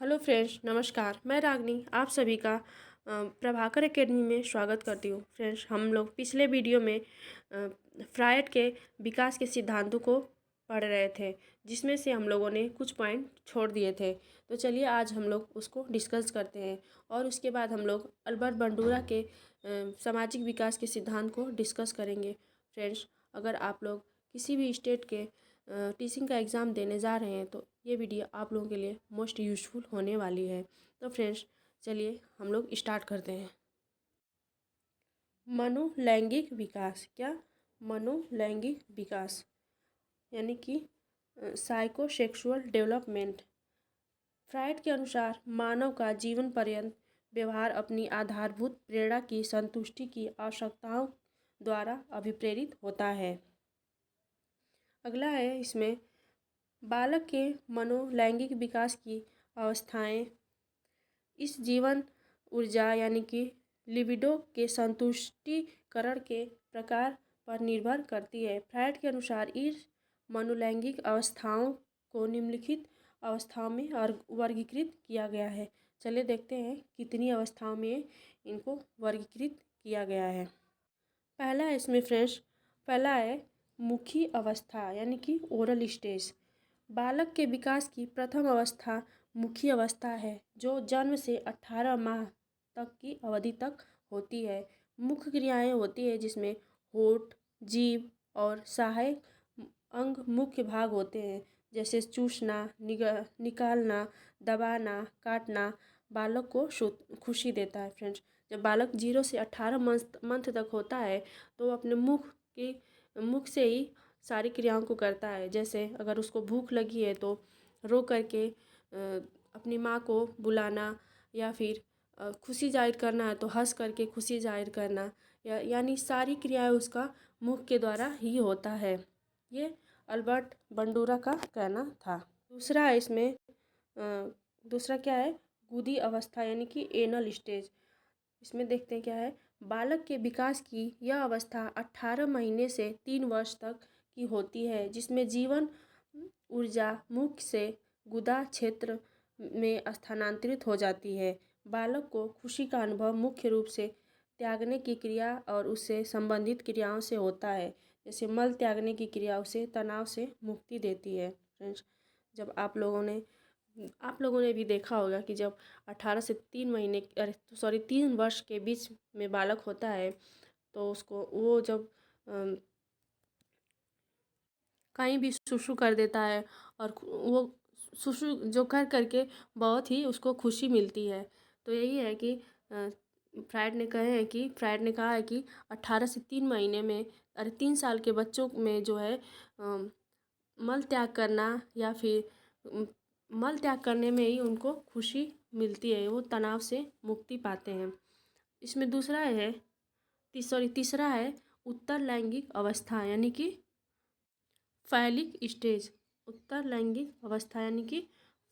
Hello friends, नमस्कार। मैं रागनी आप सभी का प्रभाकर एकेडमी में स्वागत करती हूँ। फ्रेंड्स, हम लोग पिछले वीडियो में फ्रायड के विकास के सिद्धांतों को पढ़ रहे थे, जिसमें से हम लोगों ने कुछ पॉइंट छोड़ दिए थे। तो चलिए आज हम लोग उसको डिस्कस करते हैं और उसके बाद हम लोग अल्बर्ट बंडूरा के सामाजिक विकास के सिद्धांत को डिस्कस करेंगे। फ्रेंड्स, अगर आप लोग किसी भी स्टेट के टीचिंग का एग्ज़ाम देने जा रहे हैं तो ये वीडियो आप लोगों के लिए मोस्ट यूज़फुल होने वाली है। तो फ्रेंड्स, चलिए हम लोग स्टार्ट करते हैं। मनोलैंगिक विकास क्या? मनोलैंगिक विकास यानी कि साइकोसेक्सुअल डेवलपमेंट। फ्रायड के अनुसार मानव का जीवन पर्यंत व्यवहार अपनी आधारभूत प्रेरणा की संतुष्टि की आवश्यकताओं द्वारा अभिप्रेरित होता है। अगला है इसमें बालक के मनोलैंगिक विकास की अवस्थाएं इस जीवन ऊर्जा यानी कि लिबिडो के संतुष्टिकरण के प्रकार पर निर्भर करती है। फ्रायड के अनुसार इस मनोलैंगिक अवस्थाओं को निम्नलिखित अवस्थाओं में वर्गीकृत किया गया है। चलिए देखते हैं कितनी अवस्थाओं में इनको वर्गीकृत किया गया है। पहला है इसमें फ्रेंड्स, पहला है मुखी अवस्था यानी कि ओरल स्टेज। बालक के विकास की प्रथम अवस्था मुखी अवस्था है, जो जन्म से 18 माह तक की अवधि तक होती है। मुख्य क्रियाएं होती है जिसमें होठ, जीभ और सहायक अंग मुख्य भाग होते हैं, जैसे चूसना, निकालना, दबाना, काटना बालक को खुशी देता है। फ्रेंड्स, जब बालक 0 से 18 मंथ तक होता है तो वो अपने मुख से ही सारी क्रियाओं को करता है। जैसे अगर उसको भूख लगी है तो रो करके अपनी माँ को बुलाना, या फिर खुशी जाहिर करना है तो हंस करके खुशी जाहिर करना, यानी सारी क्रियाएं उसका मुख के द्वारा ही होता है। ये अल्बर्ट बंडूरा का कहना था। दूसरा है इसमें दूसरा क्या है, गुदी अवस्था यानी कि एनल स्टेज। इसमें देखते हैं क्या है, बालक के विकास की यह अवस्था 18 महीने से 3 वर्ष तक की होती है, जिसमें जीवन ऊर्जा मुख से गुदा क्षेत्र में स्थानांतरित हो जाती है। बालक को खुशी का अनुभव मुख्य रूप से त्यागने की क्रिया और उससे संबंधित क्रियाओं से होता है। जैसे मल त्यागने की क्रिया उसे तनाव से मुक्ति देती है। फ्रेंड्स, जब आप लोगों ने भी देखा होगा कि जब 18 से 3 वर्ष के बीच में बालक होता है तो उसको वो जब कहीं भी सुसु कर देता है और वो सुसु जो कर करके बहुत ही उसको खुशी मिलती है। तो यही है कि फ्रायड ने कहा है कि 18 से 3 महीने में 3 साल के बच्चों में जो है मल त्याग करना या फिर मल त्याग करने में ही उनको खुशी मिलती है, वो तनाव से मुक्ति पाते हैं। इसमें तीसरा है उत्तर लैंगिक अवस्था यानी कि फैलिक स्टेज। उत्तर लैंगिक अवस्था यानी कि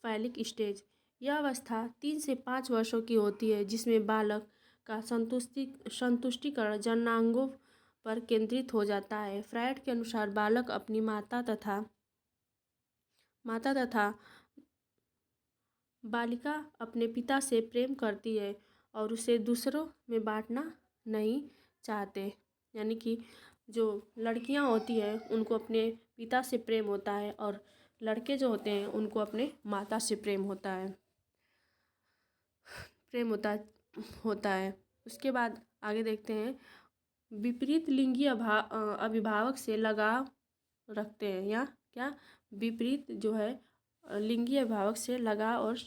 फैलिक स्टेज, यह अवस्था 3 से 5 वर्षों की होती है, जिसमें बालक का संतुष्टिकरण जननांगों पर केंद्रित हो जाता है। फ्रायड के अनुसार बालक अपनी माता तथा बालिका अपने पिता से प्रेम करती है और उसे दूसरों में बांटना नहीं चाहते। यानी कि जो लड़कियां होती हैं उनको अपने पिता से प्रेम होता है और लड़के जो होते हैं उनको अपने माता से प्रेम होता है। उसके बाद आगे देखते हैं, विपरीत लिंगी अभिभावक से लगाव रखते हैं या क्या, विपरीत जो है लिंगी अभिभावक से लगाव और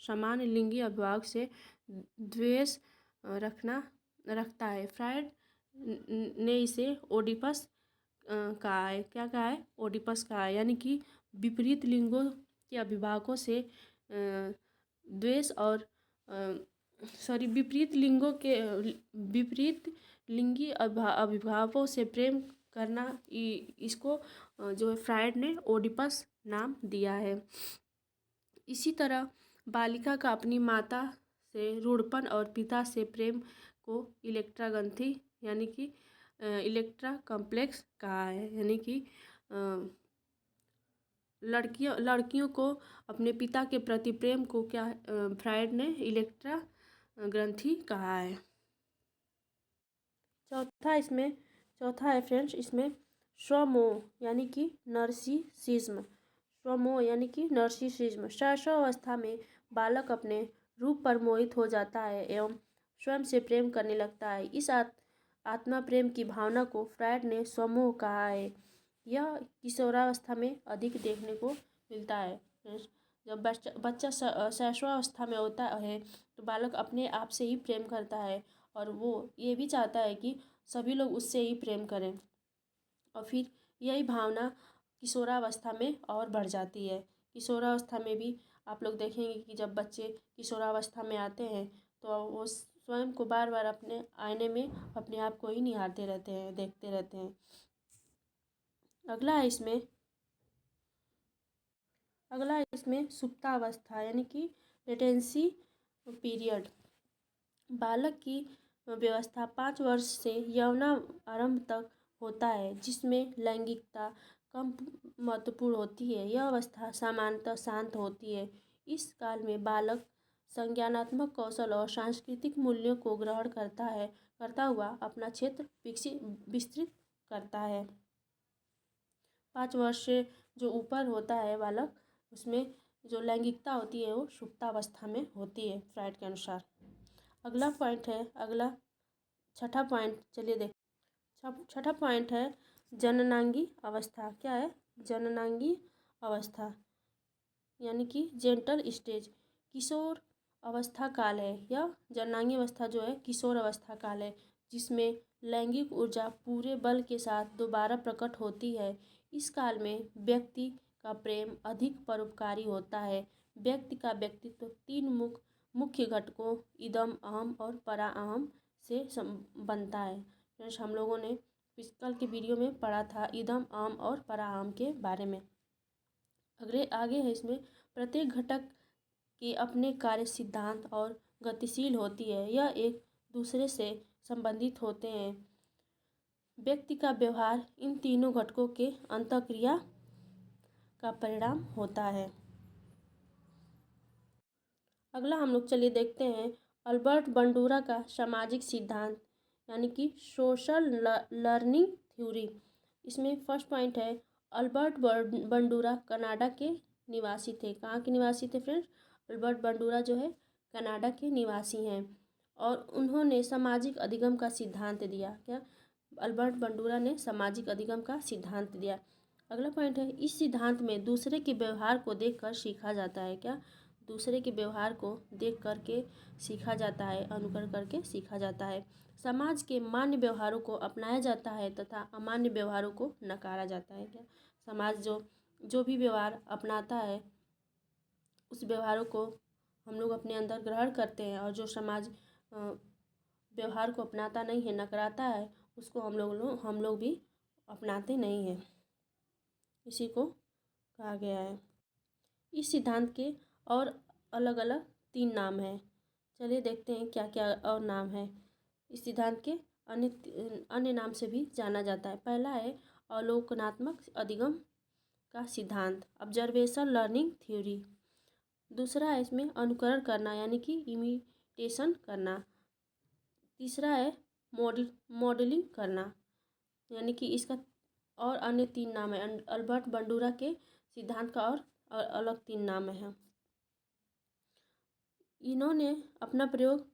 समान लिंगी अभिभावक से द्वेष रखता है। फ्रायड ने इसे ओडिपस कहा है। क्या कहा है? ओडिपस कहा है, यानी कि विपरीत लिंगों के अभिभावकों से द्वेष और विपरीत लिंगी अभिभावकों से प्रेम करना, इसको जो है फ्रायड ने ओडिपस नाम दिया है। इसी तरह बालिका का अपनी माता से रूढ़पन और पिता से प्रेम को इलेक्ट्रा ग्रंथि यानी कि इलेक्ट्रा कॉम्प्लेक्स कहा है, यानी कि लड़कियों को अपने पिता के प्रति प्रेम को क्या फ्रायड ने इलेक्ट्रा ग्रंथि कहा है। चौथा है फ्रेंड्स इसमें स्वमोह यानी कि नर्सिसिज्म। स्वमोह यानी कि नर्सिसिज्म शैशवावस्था में बालक अपने रूप पर मोहित हो जाता है एवं स्वयं से प्रेम करने लगता है। इस आत्मा प्रेम की भावना को फ्रायड ने स्वमोह कहा है। यह किशोरावस्था में अधिक देखने को मिलता है। जब बच्चा शैशवावस्था में होता है तो बालक अपने आप से ही प्रेम करता है और वो ये भी चाहता है कि सभी लोग उससे ही प्रेम करें और फिर यही भावना किशोरावस्था में और बढ़ जाती है। किशोरावस्था में भी आप लोग देखेंगे कि जब बच्चे किशोरावस्था में आते हैं तो वो स्वयं को बार बार अपने आईने में अपने आप को ही निहारते रहते हैं, देखते रहते हैं। अगला इसमें सुप्तावस्था यानी कि लेटेंसी पीरियड। बालक की व्यवस्था 5 वर्ष से यौनारंभ तक होता है जिसमें लैंगिकता कम महत्वपूर्ण होती है। यह अवस्था सामान्यतः शांत होती है। इस काल में बालक संज्ञानात्मक कौशल और सांस्कृतिक मूल्यों को ग्रहण करता हुआ अपना क्षेत्र विस्तृत करता है। 5 वर्ष से जो ऊपर होता है बालक उसमें जो लैंगिकता होती है वो सुप्तावस्था में होती है फ्रायड के अनुसार। छठा पॉइंट चलिए देख। छठा पॉइंट है जननांगी अवस्था। क्या है? जननांगी अवस्था यानी कि जेंटल स्टेज। किशोर अवस्था काल है। यह जननांगी अवस्था जो है किशोर अवस्था काल है जिसमें लैंगिक ऊर्जा पूरे बल के साथ दोबारा प्रकट होती है। इस काल में व्यक्ति का प्रेम अधिक परोपकारी होता है। व्यक्ति का व्यक्तित्व 3 मुख्य घटकों इदम अहम और परा अहम से बनता है। फ्रेंड्स हम लोगों ने कल के वीडियो में पढ़ा था इदम अहम और परा अहम के बारे में। आगे है इसमें प्रत्येक घटक के अपने कार्य सिद्धांत और गतिशील होती है। यह एक दूसरे से संबंधित होते हैं। व्यक्ति का व्यवहार इन तीनों घटकों के अंतःक्रिया का परिणाम होता है। अगला हम लोग चलिए देखते हैं अल्बर्ट बंडूरा का सामाजिक सिद्धांत यानी कि सोशल लर्निंग थ्योरी। इसमें फर्स्ट पॉइंट है अल्बर्ट बंडूरा कनाडा के निवासी थे। कहाँ के निवासी थे फ्रेंड्स? अल्बर्ट बंडूरा जो है कनाडा के निवासी हैं और उन्होंने सामाजिक अधिगम का सिद्धांत दिया। क्या? अल्बर्ट बंडूरा ने सामाजिक अधिगम का सिद्धांत दिया। अगला पॉइंट है इस सिद्धांत में दूसरे के व्यवहार को देखकर सीखा जाता है। क्या? दूसरे के व्यवहार को देख करके सीखा जाता है, अनुकरण करके सीखा जाता है। समाज के मान्य व्यवहारों को अपनाया जाता है तथा अमान्य व्यवहारों को नकारा जाता है। क्या? समाज जो भी व्यवहार अपनाता है उस व्यवहारों को हम लोग अपने अंदर ग्रहण करते हैं और जो समाज व्यवहार को अपनाता नहीं है, नकराता है, उसको हम लोग भी अपनाते नहीं हैं। इसी को कहा गया है। इस सिद्धांत के और अलग अलग 3 नाम हैं। चलिए देखते हैं क्या क्या और नाम है। इस सिद्धांत के अन्य नाम से भी जाना जाता है। पहला है अवलोकनात्मक अधिगम का सिद्धांत, ऑब्जर्वेशन लर्निंग थ्योरी। दूसरा है इसमें अनुकरण करना यानी कि इमिटेशन करना। तीसरा है मॉडलिंग करना यानी कि इसका और अन्य 3 नाम है। अल्बर्ट बंडूरा के सिद्धांत का और अलग 3 नाम है। इन्होंने अपना प्रयोग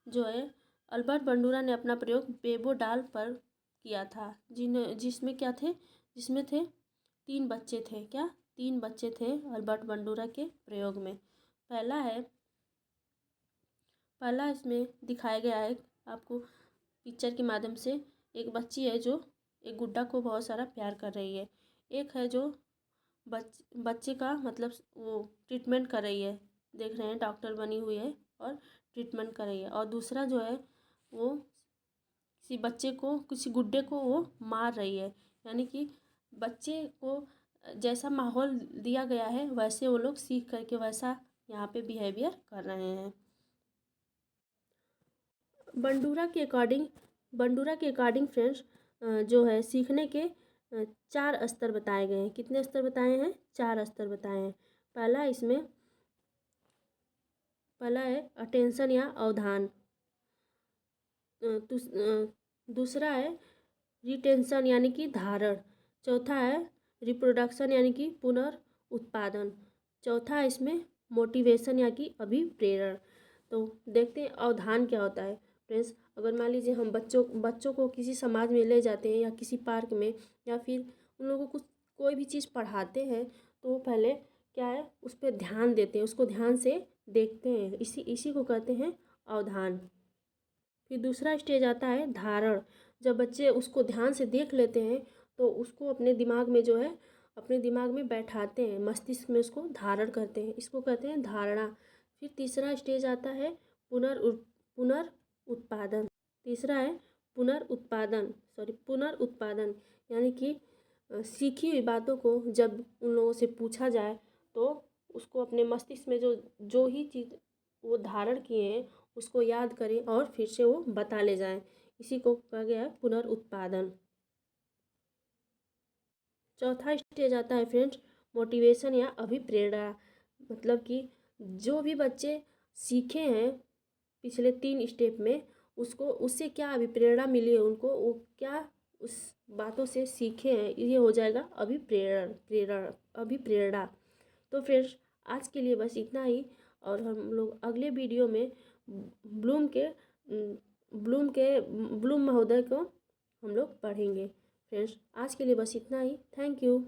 जो है अल्बर्ट बंडूरा ने अपना प्रयोग बेबो डाल पर किया था जिसमें क्या थे? जिसमें थे 3 बच्चे थे। क्या? 3 बच्चे थे अल्बर्ट बंडूरा के प्रयोग में। पहला इसमें दिखाया गया है आपको पिक्चर के माध्यम से। एक बच्ची है जो एक गुड्डा को बहुत सारा प्यार कर रही है। एक है जो बच्चे का मतलब वो ट्रीटमेंट कर रही है, देख रहे हैं डॉक्टर बनी हुई है और ट्रीटमेंट कर रही है। और दूसरा जो है वो किसी गुड्डे को वो मार रही है। यानी कि बच्चे को जैसा माहौल दिया गया है वैसे वो लोग सीख करके वैसा यहाँ पे बिहेवियर कर रहे हैं। बंडूरा के अकॉर्डिंग फ्रेंड्स जो है सीखने के 4 स्तर बताए गए हैं। कितने स्तर बताए हैं? 4 स्तर बताए हैं। पहला है अटेंशन या अवधान। दूसरा है रिटेंशन यानी कि धारण। चौथा है रिप्रोडक्शन यानी कि पुनर्उत्पादन। चौथा है इसमें मोटिवेशन या कि अभिप्रेरण। तो देखते हैं अवधान क्या होता है फ्रेंड्स। अगर मान लीजिए हम बच्चों को किसी समाज में ले जाते हैं या किसी पार्क में, या फिर उन लोगों को कोई भी चीज़ पढ़ाते हैं, तो वो पहले क्या है उस पर ध्यान देते हैं, उसको ध्यान से देखते हैं। इसी को कहते हैं अवधान। फिर दूसरा स्टेज आता है धारण। जब बच्चे उसको ध्यान से देख लेते हैं तो उसको अपने दिमाग में जो है अपने दिमाग में बैठाते हैं, मस्तिष्क में उसको धारण करते हैं। इसको कहते हैं धारणा। फिर तीसरा स्टेज आता है पुनर्उत्पादन। तीसरा है पुनर्उत्पादन यानी कि सीखी हुई बातों को जब उन लोगों से पूछा जाए तो उसको अपने मस्तिष्क में जो जो ही चीज़ वो धारण किए हैं उसको याद करें और फिर से वो बता ले जाएं। इसी को कहा गया है पुनर्उत्पादन। चौथा स्टेज आता है फ्रेंड्स मोटिवेशन या अभिप्रेरणा। मतलब कि जो भी बच्चे सीखे हैं पिछले 3 स्टेप में, उसको उससे क्या अभिप्रेरणा मिली है, उनको वो क्या उस बातों से सीखे हैं, ये हो जाएगा अभिप्रेरणा। तो फ्रेंड्स आज के लिए बस इतना ही, और हम लोग अगले वीडियो में ब्लूम के ब्लूम महोदय को हम लोग पढ़ेंगे। फ्रेंड्स आज के लिए बस इतना ही। Thank you.